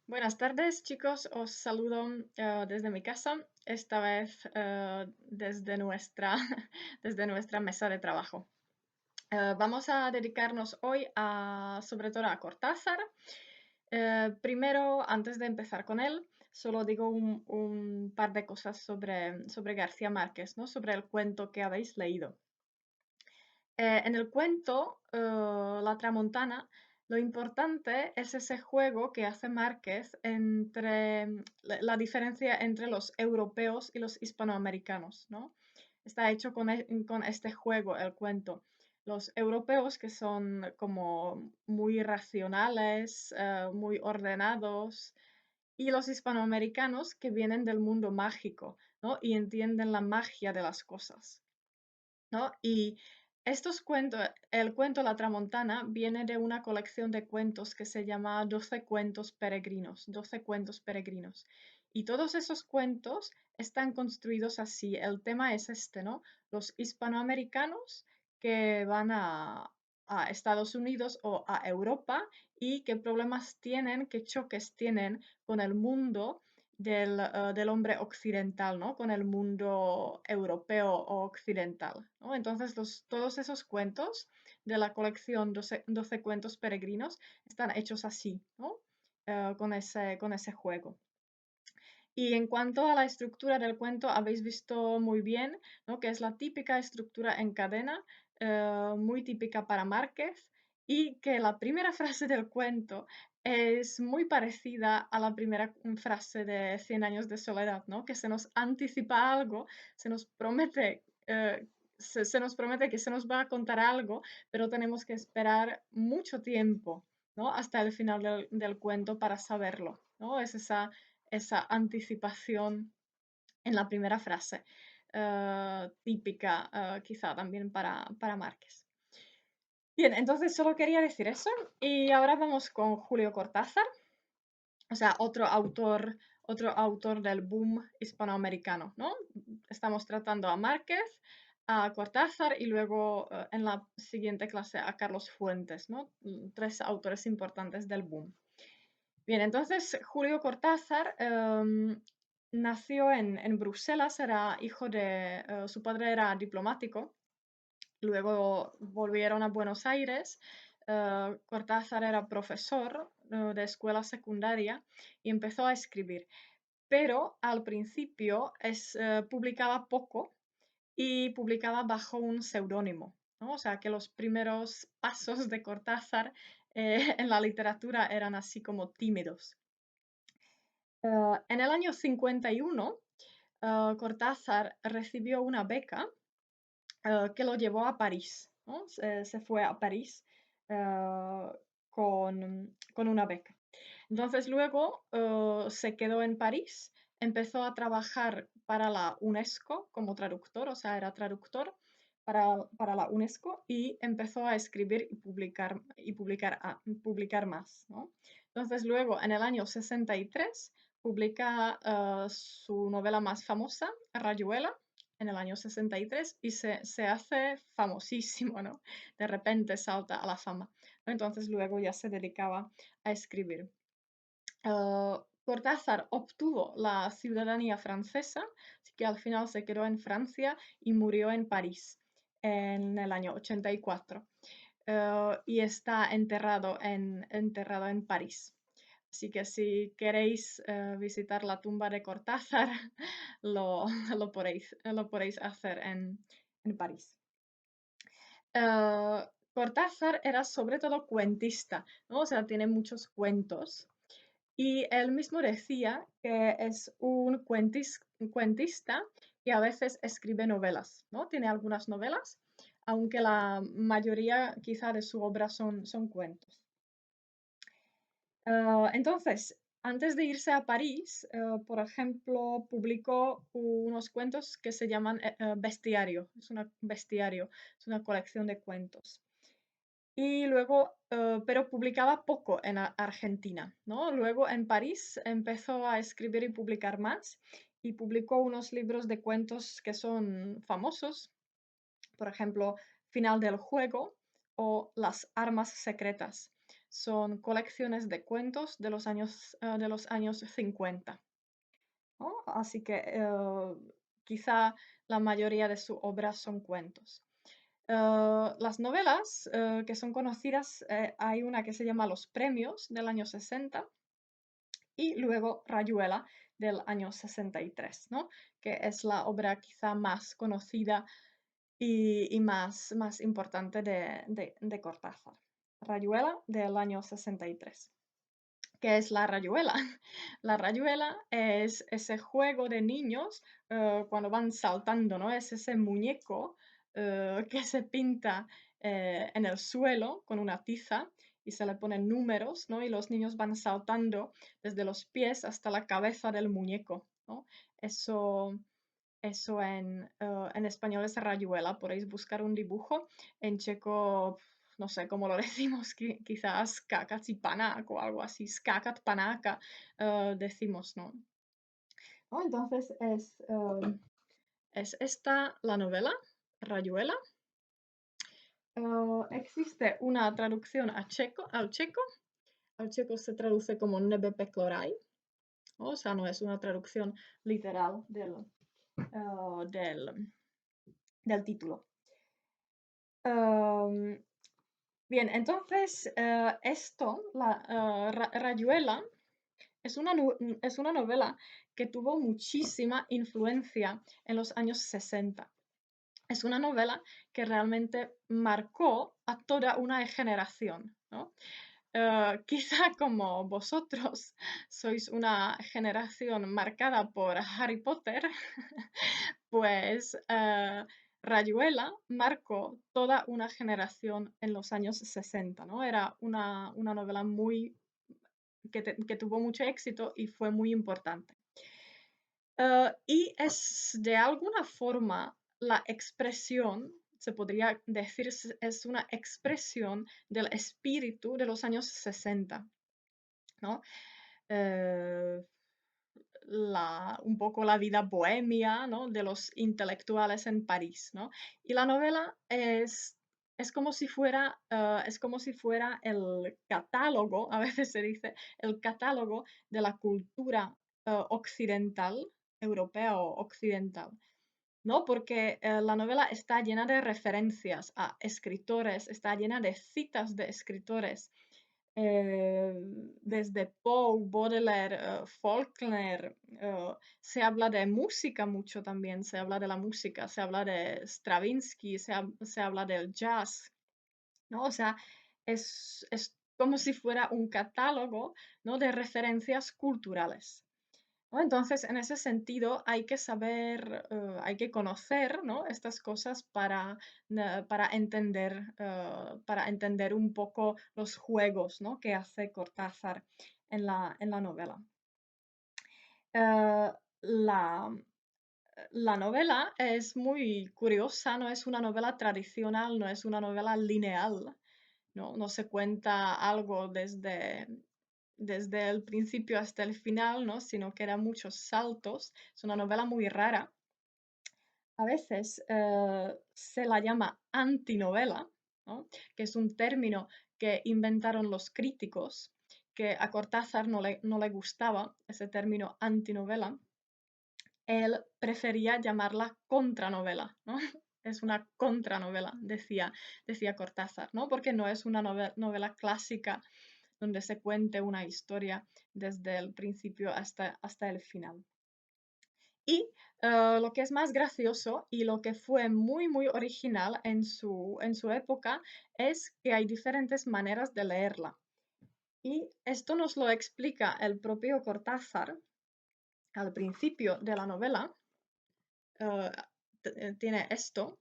Buenas tardes, chicos. Os saludo desde mi casa, esta vez desde nuestra, desde nuestra mesa de trabajo. Vamos a dedicarnos hoy sobre todo a Cortázar. Primero, antes de empezar con él, solo digo un par de cosas sobre García Márquez, ¿no? Sobre el cuento que habéis leído. En el cuento, La Tramontana, lo importante es ese juego que hace Márquez entre la diferencia entre los europeos y los hispanoamericanos, ¿no? Está hecho con este juego el cuento. Los europeos, que son como muy racionales, muy ordenados, y los hispanoamericanos, que vienen del mundo mágico, ¿no? Y entienden la magia de las cosas, ¿no? Y estos cuentos, el cuento La Tramontana viene de una colección de cuentos que se llama 12 cuentos peregrinos, 12 cuentos peregrinos. Y todos esos cuentos están construidos así. El tema es este, ¿no? Los hispanoamericanos que van a Estados Unidos o a Europa y qué problemas tienen, qué choques tienen con el mundo del hombre occidental, ¿no? Con el mundo europeo o occidental, ¿no? Entonces, todos esos cuentos de la colección 12 cuentos peregrinos están hechos así, ¿no? Con ese juego. Y en cuanto a la estructura del cuento, habéis visto muy bien, ¿no? Que es la típica estructura en cadena, muy típica para Márquez, y que la primera frase del cuento es muy parecida a la primera frase de Cien años de soledad, ¿no? Que se nos anticipa algo, se nos promete, se nos promete que se nos va a contar algo, pero tenemos que esperar mucho tiempo, ¿no? Hasta el final del cuento para saberlo, ¿no? Es esa anticipación en la primera frase, típica, quizá también para Márquez. Bien, entonces solo quería decir eso y ahora vamos con Julio Cortázar, o sea, otro autor del boom hispanoamericano, ¿no? Estamos tratando a Márquez, a Cortázar y luego en la siguiente clase a Carlos Fuentes, ¿no? Tres autores importantes del boom. Bien, entonces Julio Cortázar nació en Bruselas, era hijo de, su padre era diplomático, luego volvieron a Buenos Aires. Cortázar era profesor de escuela secundaria y empezó a escribir, pero al principio publicaba poco y publicaba bajo un seudónimo, ¿no? O sea, que los primeros pasos de Cortázar en la literatura eran así como tímidos. En el año 51, Cortázar recibió una beca que lo llevó a París, ¿no? Se fue a París eh, con una beca. Entonces luego se quedó en París, empezó a trabajar para la UNESCO como traductor, o sea, era traductor para la UNESCO y empezó a escribir y publicar más, ¿no? Entonces luego en el año 63 publica su novela más famosa, Rayuela, en el año 63 y se hace famosísimo, ¿no? De repente salta a la fama. Entonces luego ya se dedicaba a escribir. Cortázar obtuvo la ciudadanía francesa, así que al final se quedó en Francia y murió en París en el año 84. Y está enterrado en París. Así que si queréis visitar la tumba de Cortázar, lo, lo podéis hacer en París. Cortázar era sobre todo cuentista, ¿no? O sea, tiene muchos cuentos. Y él mismo decía que es un cuentista que a veces escribe novelas, ¿no? Tiene algunas novelas, aunque la mayoría quizá de su obra son cuentos. Entonces, antes de irse a París, por ejemplo, publicó unos cuentos que se llaman Bestiario. Bestiario, es una colección de cuentos. Y luego, pero publicaba poco en Argentina, ¿no? Luego en París empezó a escribir y publicar más y publicó unos libros de cuentos que son famosos, por ejemplo, Final del juego o Las armas secretas. son colecciones de cuentos de los años 50, ¿no? Así que quizá la mayoría de su obra son cuentos. Las novelas que son conocidas, hay una que se llama Los Premios del año 60 y luego Rayuela del año 63, ¿no? Que es la obra quizá más conocida y más importante de Cortázar. Rayuela del año 63. ¿Qué es la rayuela? La rayuela es ese juego de niños cuando van saltando, ¿no? Es ese muñeco que se pinta en el suelo con una tiza y se le ponen números, ¿no? Y los niños van saltando desde los pies hasta la cabeza del muñeco, ¿no? Eso, eso en español es rayuela, podéis buscar un dibujo. En checo, no sé cómo lo decimos, quizás skakatzipanak o algo así, skakatpanaka, decimos, ¿no? ¿No? Entonces es esta la novela, Rayuela. Existe una traducción al checo. Al checo se traduce como Nebe Peklorai, o sea, no es una traducción literal del del título. Bien, entonces Rayuela es una novela que tuvo muchísima influencia en los años 60. Es una novela que realmente marcó a toda una generación, ¿no? Quizá como vosotros sois una generación marcada por Harry Potter, pues Rayuela marcó toda una generación en los años 60, ¿no? Era una novela que tuvo mucho éxito y fue muy importante. Y es de alguna forma la expresión, se podría decir, es una expresión del espíritu de los años 60, ¿no? Eh, un poco la vida bohemia, ¿no? De los intelectuales en París, ¿no? Y la novela es como si fuera, el catálogo, a veces se dice, el catálogo de la cultura occidental, europea o occidental, ¿no? Porque la novela está llena de referencias a escritores, está llena de citas de escritores, eh, desde Poe, Baudelaire, Faulkner, se habla de música mucho también, se habla de la música, se habla de Stravinsky, se habla del jazz, ¿no? O sea, es como si fuera un catálogo, ¿no? De referencias culturales, ¿no? Entonces, en ese sentido, hay que saber, hay que conocer, ¿no? Estas cosas para entender un poco los juegos, ¿no? Que hace Cortázar en la novela. Eh, la, la novela es muy curiosa, no es una novela tradicional, no es una novela lineal, ¿no? No se cuenta algo desde el principio hasta el final, ¿no? Sino que da muchos saltos. Es una novela muy rara. A veces se la llama antinovela, ¿no? Que es un término que inventaron los críticos, que a Cortázar no le gustaba ese término antinovela. Él prefería llamarla contranovela, ¿no? Es una contranovela, decía Cortázar, ¿no? Porque no es una novela clásica donde se cuente una historia desde el principio hasta el final. Y lo que es más gracioso y lo que fue muy original en su época es que hay diferentes maneras de leerla. Y esto nos lo explica el propio Cortázar al principio de la novela. eh, Tiene esto.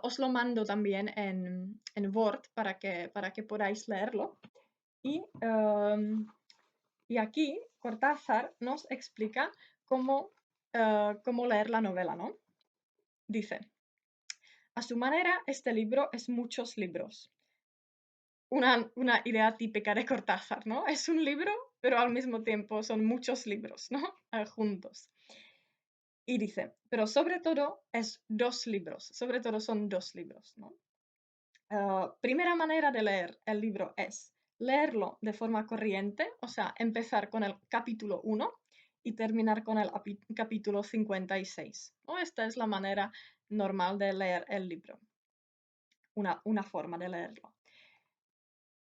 Os lo mando también en Word para que podáis leerlo. Y aquí Cortázar nos explica cómo leer la novela, ¿no? Dice, a su manera, este libro es muchos libros. Una idea típica de Cortázar, ¿no? Es un libro, pero al mismo tiempo son muchos libros, ¿no? Juntos. Y dice, pero sobre todo es dos libros, sobre todo son dos libros, ¿no? Primera manera de leer el libro es leerlo de forma corriente, o sea, empezar con el capítulo 1 y terminar con el capítulo 56, ¿no? Esta es la manera normal de leer el libro, una forma de leerlo.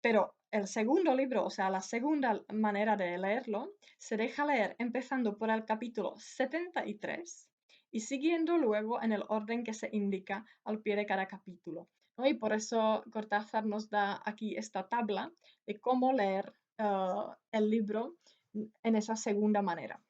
Pero el segundo libro, o sea, la segunda manera de leerlo, se deja leer empezando por el capítulo 73 y siguiendo luego en el orden que se indica al pie de cada capítulo, ¿no? Y por eso Cortázar nos da aquí esta tabla de cómo leer el libro en esa segunda manera,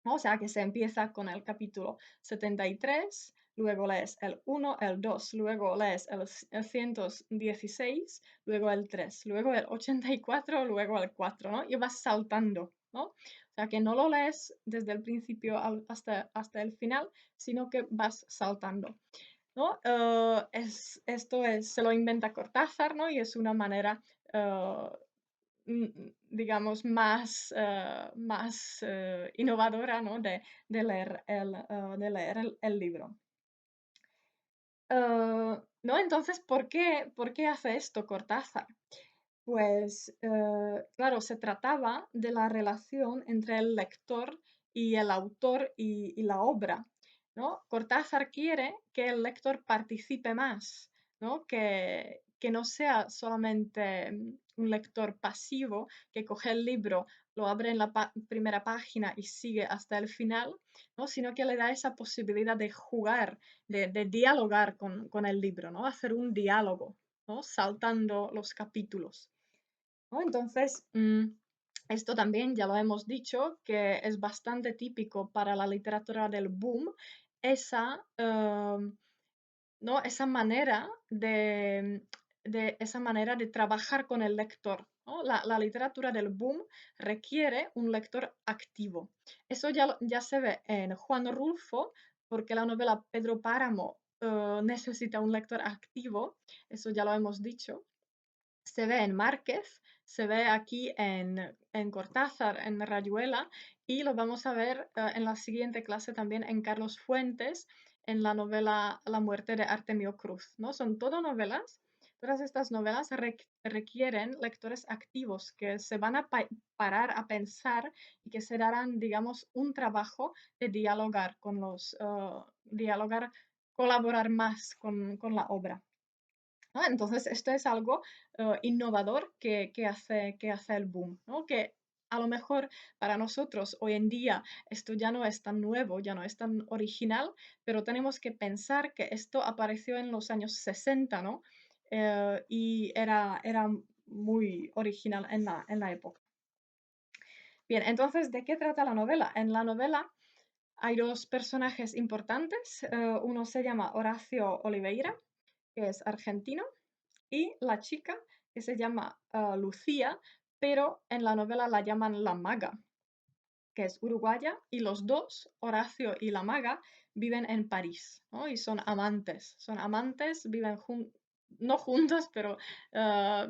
¿no? O sea, que se empieza con el capítulo 73, luego lees el 1, el 2, luego lees el 116, luego el 3, luego el 84, luego el 4, ¿no? Y vas saltando, ¿no? O sea, que no lo lees desde el principio hasta el final, sino que vas saltando, ¿no? Se lo inventa Cortázar, ¿no? Y es una manera digamos, más innovadora, ¿no? de leer el libro. ¿No? Entonces, ¿por qué hace esto Cortázar? Pues, claro, se trataba de la relación entre el lector y el autor y la obra, ¿no? Cortázar quiere que el lector participe más, ¿no? Que no sea solamente un lector pasivo que coge el libro, lo abre en la primera página y sigue hasta el final, ¿no? Sino que le da esa posibilidad de jugar, de dialogar con el libro, ¿no? Hacer un diálogo, ¿no? Saltando los capítulos, ¿no? Entonces, esto también ya lo hemos dicho, que es bastante típico para la literatura del boom, esa, ¿no? Esa manera de trabajar con el lector, ¿no? La literatura del boom requiere un lector activo. Eso ya se ve en Juan Rulfo, porque la novela Pedro Páramo necesita un lector activo, eso ya lo hemos dicho. Se ve en Márquez, se ve aquí en Cortázar, en Rayuela, y lo vamos a ver en la siguiente clase también en Carlos Fuentes, en la novela La muerte de Artemio Cruz, ¿no? Son todo novelas. Todas estas novelas requieren lectores activos que se van a parar a pensar y que se darán, digamos, un trabajo de dialogar colaborar más con la obra, ¿no? Entonces, esto es algo innovador que hace el boom, ¿no? Que a lo mejor para nosotros hoy en día esto ya no es tan nuevo, ya no es tan original, pero tenemos que pensar que esto apareció en los años 60, ¿no? Y era muy original en la época. Bien, entonces, ¿de qué trata la novela? En la novela hay dos personajes importantes. Uno se llama Horacio Oliveira, que es argentino, y la chica que se llama Lucía, pero en la novela la llaman la maga, que es uruguaya, y los dos, Horacio y la maga, viven en París, ¿no? Y son amantes, viven no juntos, pero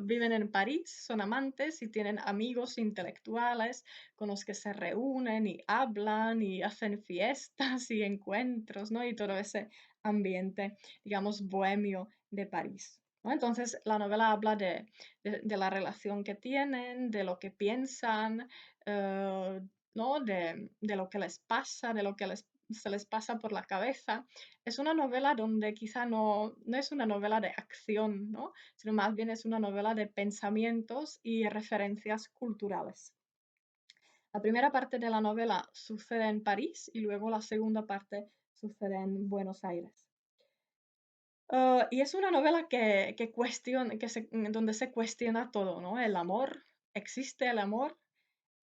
viven en París, son amantes y tienen amigos intelectuales con los que se reúnen y hablan y hacen fiestas y encuentros, ¿no? Y todo ese ambiente, digamos, bohemio de París, ¿no? Entonces, la novela habla de la relación que tienen, de lo que piensan, eh, ¿no? De lo que les pasa, de lo que se les pasa por la cabeza. Es una novela donde quizá no es una novela de acción, ¿no? Sino más bien es una novela de pensamientos y referencias culturales. La primera parte de la novela sucede en París y luego la segunda parte sucede en Buenos Aires. Y es una novela que cuestiona, donde se cuestiona todo, ¿no? El amor, ¿existe el amor?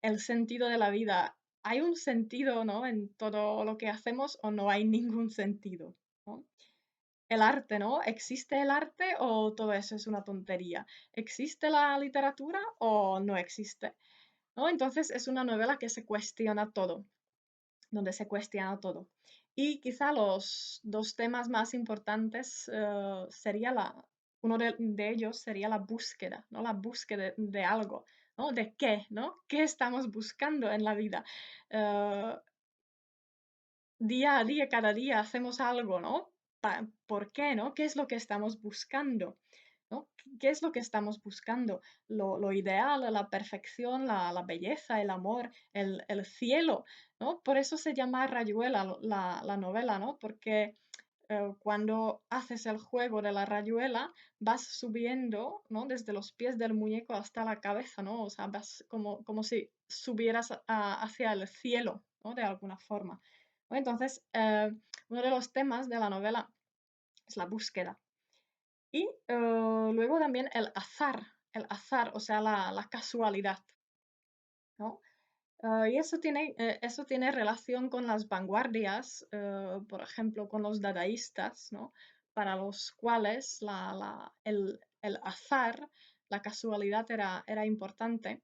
El sentido de la vida. ¿Hay un sentido, ¿no? En todo lo que hacemos o no hay ningún sentido, ¿no? El arte, ¿no? ¿Existe el arte o todo eso es una tontería? ¿Existe la literatura o no existe? ¿No? Entonces es una novela que se cuestiona todo, donde se cuestiona todo. Y quizá los dos temas más importantes sería uno de ellos sería la búsqueda, ¿no? La búsqueda de algo, ¿no? ¿De qué, no? ¿Qué estamos buscando en la vida? Eh, Día a día, cada día hacemos algo, ¿no? ¿Por qué, no? ¿Qué es lo que estamos buscando? ¿no? ¿Qué es lo que estamos buscando? Lo ideal, la perfección, la belleza, el amor, el cielo, ¿no? Por eso se llama Rayuela la novela, ¿no? Porque cuando haces el juego de la rayuela, vas subiendo, ¿no? Desde los pies del muñeco hasta la cabeza, ¿no? O sea, vas como si subieras hacia el cielo, ¿no? De alguna forma. ¿No? Entonces, uno de los temas de la novela es la búsqueda. Y luego también el azar, o sea, la casualidad, ¿no? Y eso tiene relación con las vanguardias, por ejemplo, con los dadaístas, ¿no? Para los cuales el azar, la casualidad era importante.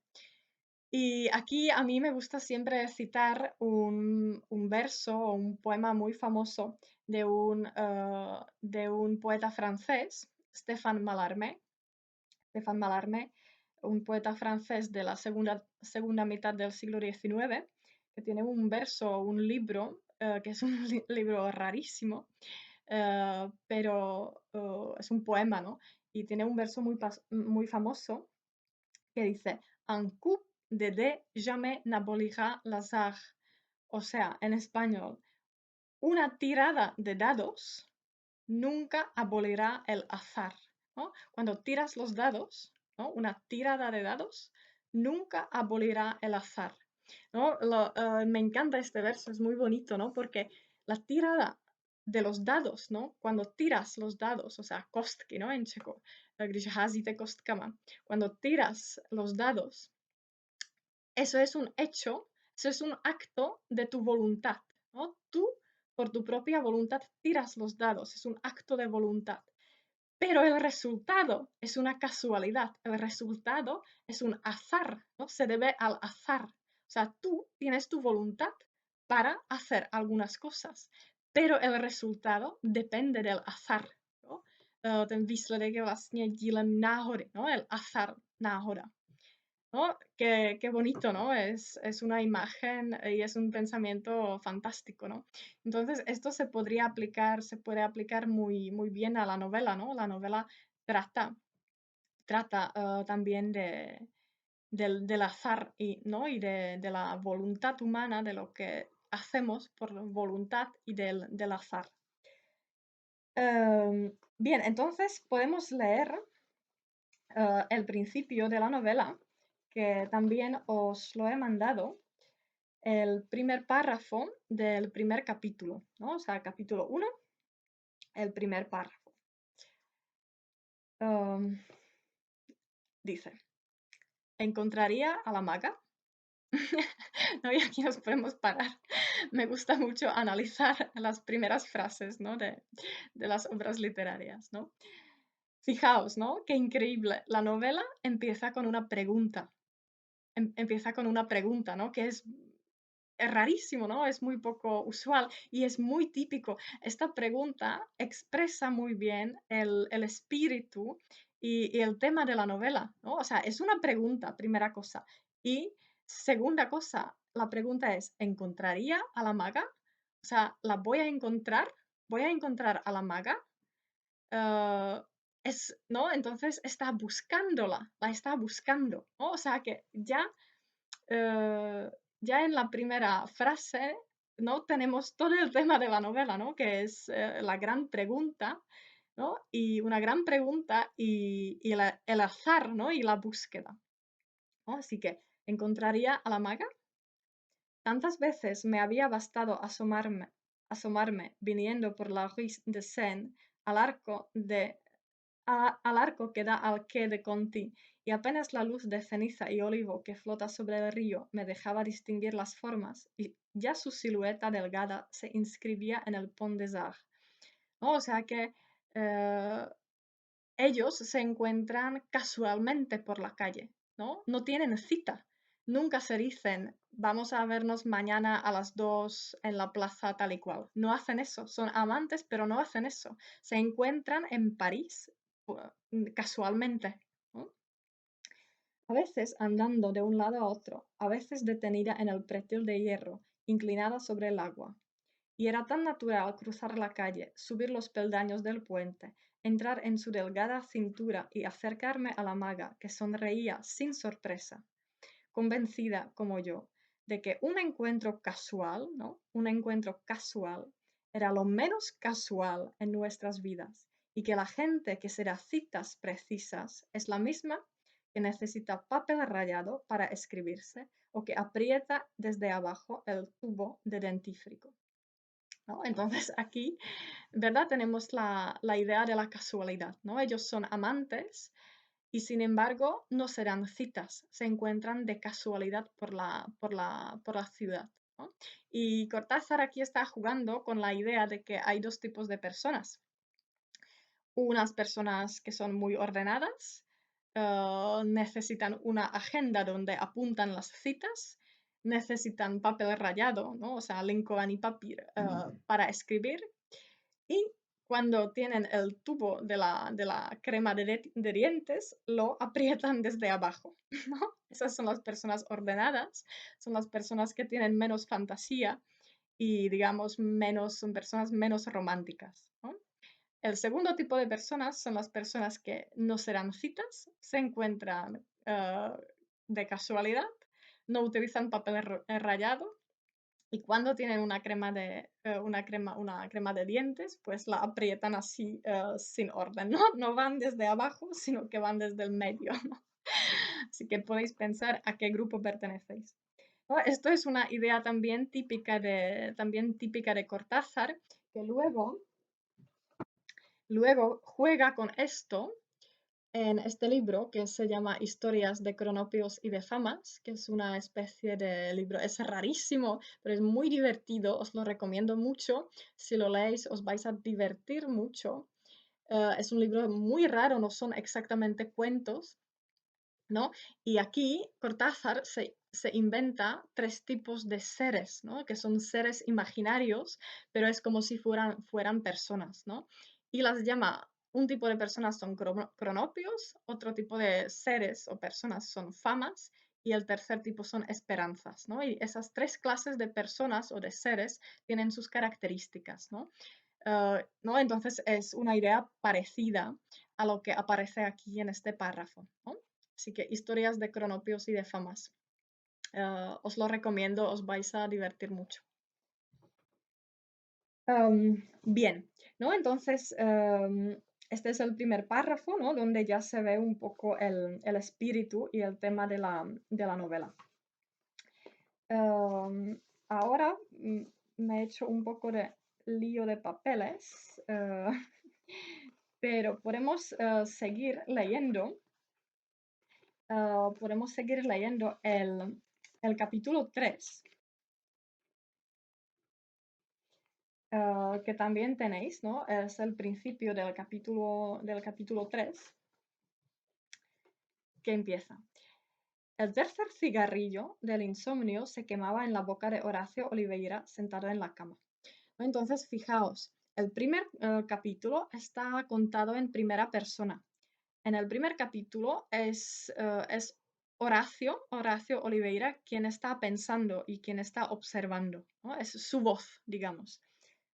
Y aquí a mí me gusta siempre citar un verso o un poema muy famoso de un poeta francés, Stéphane Mallarmé, un poeta francés de la segunda mitad del siglo XIX, que tiene un verso, un libro, que es un libro rarísimo, pero es un poema, ¿no? Y tiene un verso muy famoso que dice, un coup de dés jamais n'abolira l'hasard. O sea, en español, una tirada de dados nunca abolirá el azar, ¿no? Cuando tiras los dados, ¿no? Una tirada de dados nunca abolirá el azar, ¿no? Me encanta este verso, es muy bonito, ¿no? Porque la tirada de los dados, ¿no? Cuando tiras los dados, o sea, kostky, ¿no? En checo, když házíte kostkama, cuando tiras los dados, eso es un hecho, eso es un acto de tu voluntad, ¿no? Tú, por tu propia voluntad, tiras los dados, es un acto de voluntad. Pero el resultado es una casualidad, el resultado es un azar, ¿no? Se debe al azar. O sea, tú tienes tu voluntad para hacer algunas cosas, pero el resultado depende del azar, ¿no? Ten výsledek je vlastně dílem náhody, ¿no? El azar, náhoda. ¿No? Qué bonito, ¿no? Es una imagen y es un pensamiento fantástico, ¿no? Entonces, esto se puede aplicar muy bien a la novela, ¿no? La novela trata también del azar ¿no? Y de la voluntad humana, de lo que hacemos por voluntad y del azar. Bien, entonces podemos leer el principio de la novela, que también os lo he mandado, el primer párrafo del primer capítulo, ¿no? O sea, capítulo 1, el primer párrafo. Dice, encontraría a la maga. ¿No? Y aquí nos podemos parar. Me gusta mucho analizar las primeras frases, ¿no? de las obras literarias, ¿no? Fijaos, ¿no? Qué increíble. La novela empieza con una pregunta. Empieza con una pregunta, ¿no? Que es rarísimo, ¿no? Es muy poco usual y es muy típico. Esta pregunta expresa muy bien el espíritu y el tema de la novela, ¿no? O sea, es una pregunta, primera cosa. Y segunda cosa, la pregunta es, ¿encontraría a la maga? O sea, ¿la voy a encontrar? ¿Voy a encontrar a la maga? Eh, ¿no? Entonces está buscándola, la está buscando, ¿no? O sea que eh, ya en la primera frase, ¿no? Tenemos todo el tema de la novela, ¿no? Que es la gran pregunta, ¿no? Y una gran pregunta y el azar, ¿no? Y la búsqueda, ¿no? Así que, ¿encontraría a la maga? Tantas veces me había bastado asomarme viniendo por la Rue de Seine al arco al arco que da al quai de Conti, y apenas la luz de ceniza y olivo que flota sobre el río me dejaba distinguir las formas, y ya su silueta delgada se inscribía en el Pont des Arts, ¿no? O sea que eh, ellos se encuentran casualmente por la calle, ¿no? No tienen cita. Nunca se dicen, vamos a vernos mañana a las 2 en la plaza tal y cual. No hacen eso. Son amantes, pero no hacen eso. Se encuentran en París casualmente, ¿no? A veces andando de un lado a otro, a veces detenida en el pretil de hierro, inclinada sobre el agua. Y era tan natural cruzar la calle, subir los peldaños del puente, entrar en su delgada cintura y acercarme a la maga, que sonreía sin sorpresa, convencida como yo de que un encuentro casual, ¿no? Un encuentro casual era lo menos casual en nuestras vidas y que la gente que se da citas precisas es la misma que necesita papel rayado para escribirse o que aprieta desde abajo el tubo de dentífrico, ¿no? Entonces aquí, ¿verdad? Tenemos la idea de la casualidad, ¿no? Ellos son amantes y sin embargo no serán citas, se encuentran de casualidad por la ciudad, ¿no? Y Cortázar aquí está jugando con la idea de que hay dos tipos de personas. Unas personas que son muy ordenadas, necesitan una agenda donde apuntan las citas, necesitan papel rayado, ¿no? O sea, linkovan y papir para escribir. Y cuando tienen el tubo de la crema de dientes, lo aprietan desde abajo, ¿no? Esas son las personas ordenadas, son las personas que tienen menos fantasía y, digamos, son personas menos románticas, ¿no? El segundo tipo de personas son las personas que no serán citas, se encuentran de casualidad, no utilizan papel rayado y cuando tienen una crema de dientes, pues la aprietan así sin orden, ¿no? No van desde abajo, sino que van desde el medio, ¿no? Así que podéis pensar a qué grupo pertenecéis, ¿no? Esto es una idea también típica de Cortázar, que luego juega con esto en este libro que se llama Historias de Cronopios y de Famas, que es una especie de libro, es rarísimo, pero es muy divertido, os lo recomiendo mucho. Si lo leéis os vais a divertir mucho. Es un libro muy raro, no son exactamente cuentos, ¿no? Y aquí Cortázar se inventa tres tipos de seres, ¿no? Que son seres imaginarios, pero es como si fueran personas, ¿no? Y las llama, un tipo de personas son cronopios, otro tipo de seres o personas son famas y el tercer tipo son esperanzas, ¿no? Y esas tres clases de personas o de seres tienen sus características, ¿no? ¿No? Entonces es una idea parecida a lo que aparece aquí en este párrafo, ¿no? Así que historias de cronopios y de famas. Os lo recomiendo, os vais a divertir mucho. Bien, ¿no? Entonces, este es el primer párrafo, ¿no? Donde ya se ve un poco el espíritu y el tema de la novela. Ahora me he hecho un poco de lío de papeles, pero podemos seguir leyendo. Podemos seguir leyendo el capítulo 3, que también tenéis, ¿no? Es el principio del capítulo 3, que empieza. El tercer cigarrillo del insomnio se quemaba en la boca de Horacio Oliveira sentado en la cama. Entonces, fijaos, el primer capítulo está contado en primera persona. En el primer capítulo es Horacio Oliveira, quien está pensando y quien está observando, ¿no? Es su voz, digamos.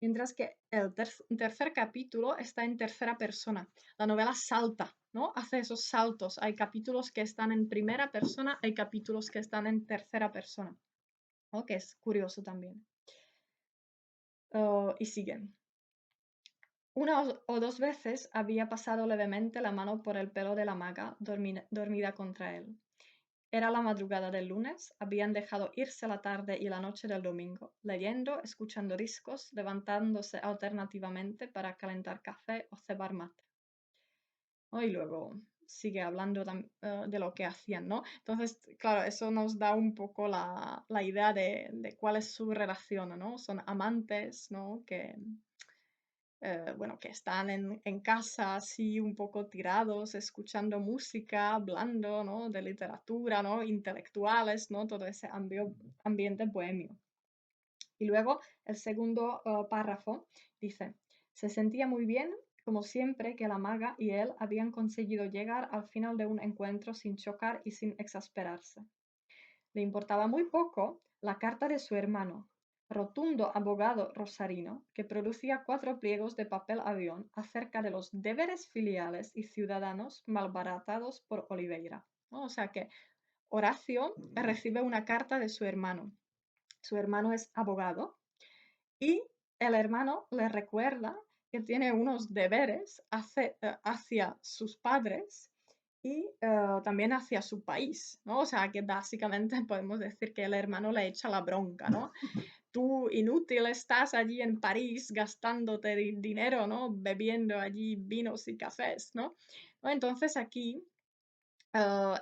Mientras que el tercer capítulo está en tercera persona. La novela salta, ¿no? Hace esos saltos. Hay capítulos que están en primera persona, hay capítulos que están en tercera persona, ¿no? Que es curioso también. Y siguen. Una o dos veces había pasado levemente la mano por el pelo de la maga, dormida contra él. Era la madrugada del lunes, habían dejado irse la tarde y la noche del domingo, leyendo, escuchando discos, levantándose alternativamente para calentar café o cebar mate, ¿no? Y luego sigue hablando de lo que hacían, ¿no? Entonces, claro, eso nos da un poco la idea de cuál es su relación, ¿no? Son amantes, ¿no? Bueno, que están en casa así un poco tirados, escuchando música, hablando, ¿no? De literatura, ¿no? Intelectuales, ¿no? Todo ese ambiente bohemio. Y luego el segundo párrafo dice, se sentía muy bien, como siempre, que la maga y él habían conseguido llegar al final de un encuentro sin chocar y sin exasperarse. Le importaba muy poco la carta de su hermano, rotundo abogado rosarino que producía 4 pliegos de papel avión acerca de los deberes filiales y ciudadanos malbaratados por Oliveira, ¿no? O sea que Horacio recibe una carta de su hermano. Su hermano es abogado y el hermano le recuerda que tiene unos deberes hacia sus padres y también hacia su país, ¿no? O sea, que básicamente podemos decir que el hermano le echa la bronca, ¿no? Tú inútil estás allí en París gastándote dinero, ¿no? Bebiendo allí vinos y cafés, ¿no? Entonces aquí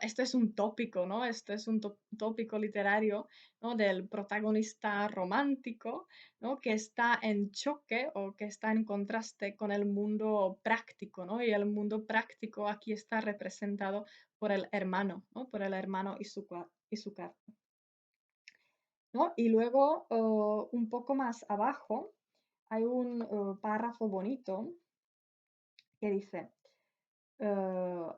este es un tópico, ¿no? Este es un tópico literario, ¿no? Del protagonista romántico, ¿no? Que está en choque o que está en contraste con el mundo práctico, ¿no? Y el mundo práctico aquí está representado por el hermano, ¿no? Por el hermano y su carta, ¿no? Y luego, un poco más abajo, hay un párrafo bonito que dice,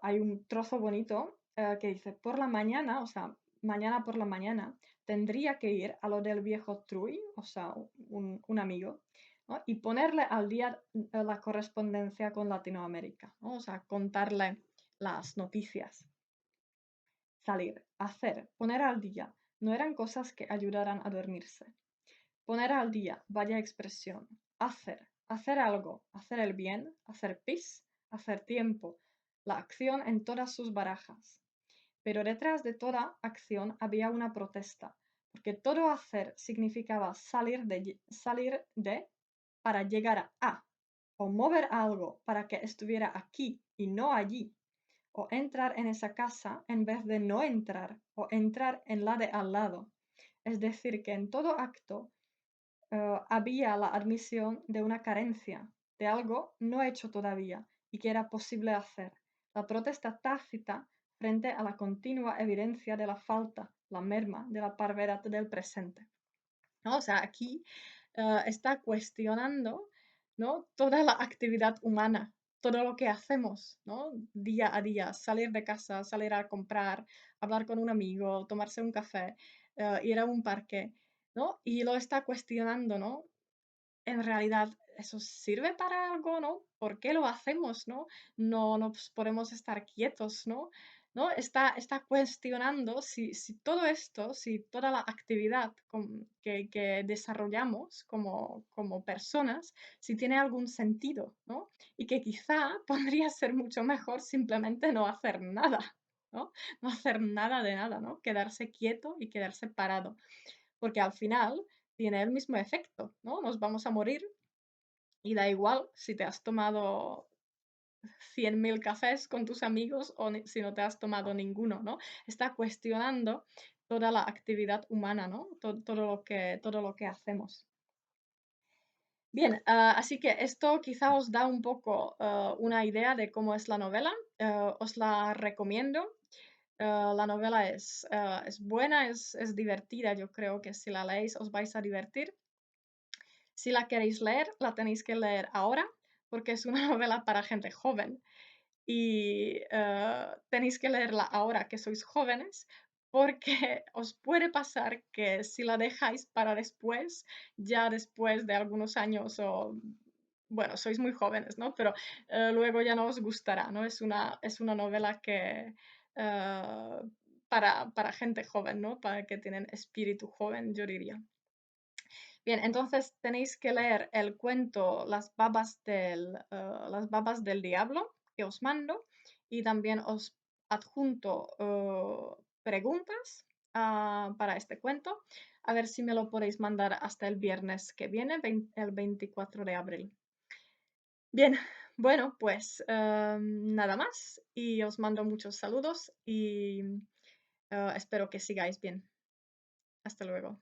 hay un trozo bonito que dice, por la mañana, o sea, mañana por la mañana, tendría que ir a lo del viejo Truy, o sea, un amigo, ¿no? Y ponerle al día la correspondencia con Latinoamérica, ¿no? O sea, contarle las noticias. Salir, hacer, poner al día, no eran cosas que ayudaran a dormirse. Poner al día, vaya expresión. Hacer algo, hacer el bien, hacer pis, hacer tiempo, la acción en todas sus barajas. Pero detrás de toda acción había una protesta, porque todo hacer significaba salir de para llegar a, o mover algo para que estuviera aquí y no allí, o entrar en esa casa en vez de no entrar, o entrar en la de al lado. Es decir, que en todo acto había la admisión de una carencia, de algo no hecho todavía y que era posible hacer. La protesta tácita frente a la continua evidencia de la falta, la merma de la parvedad del presente, ¿no? O sea, aquí está cuestionando, ¿no? Toda la actividad humana, todo lo que hacemos, ¿no? Día a día, salir de casa, salir a comprar, hablar con un amigo, tomarse un café, ir a un parque, ¿no? Y lo está cuestionando, ¿no? En realidad, ¿eso sirve para algo, no? ¿Por qué lo hacemos, no? No nos podemos estar quietos, ¿no? ¿No? Está cuestionando si todo esto, si toda la actividad que desarrollamos como personas, si tiene algún sentido, ¿no? Y que quizá podría ser mucho mejor simplemente no hacer nada, ¿no? No hacer nada de nada, ¿no? Quedarse quieto y quedarse parado, porque al final tiene el mismo efecto, ¿no? Nos vamos a morir y da igual si te has tomado 100.000 cafés con tus amigos o si no te has tomado ninguno, ¿no? Está cuestionando toda la actividad humana, ¿no? Todo lo que hacemos. Bien, así que esto quizá os da un poco una idea de cómo es la novela. Os la recomiendo. La novela es buena, es divertida. Yo creo que si la leéis os vais a divertir. Si la queréis leer, la tenéis que leer ahora, porque es una novela para gente joven y tenéis que leerla ahora que sois jóvenes, porque os puede pasar que si la dejáis para después, ya después de algunos años o, bueno, sois muy jóvenes, ¿no? Pero luego ya no os gustará, ¿no? Es una novela que eh, para gente joven, ¿no? Para que tienen espíritu joven, yo diría. Bien, entonces tenéis que leer el cuento Las babas del diablo que os mando y también os adjunto preguntas para este cuento. A ver si me lo podéis mandar hasta el viernes que viene, el 24 de abril. Bien, bueno, pues nada más y os mando muchos saludos y espero que sigáis bien. Hasta luego.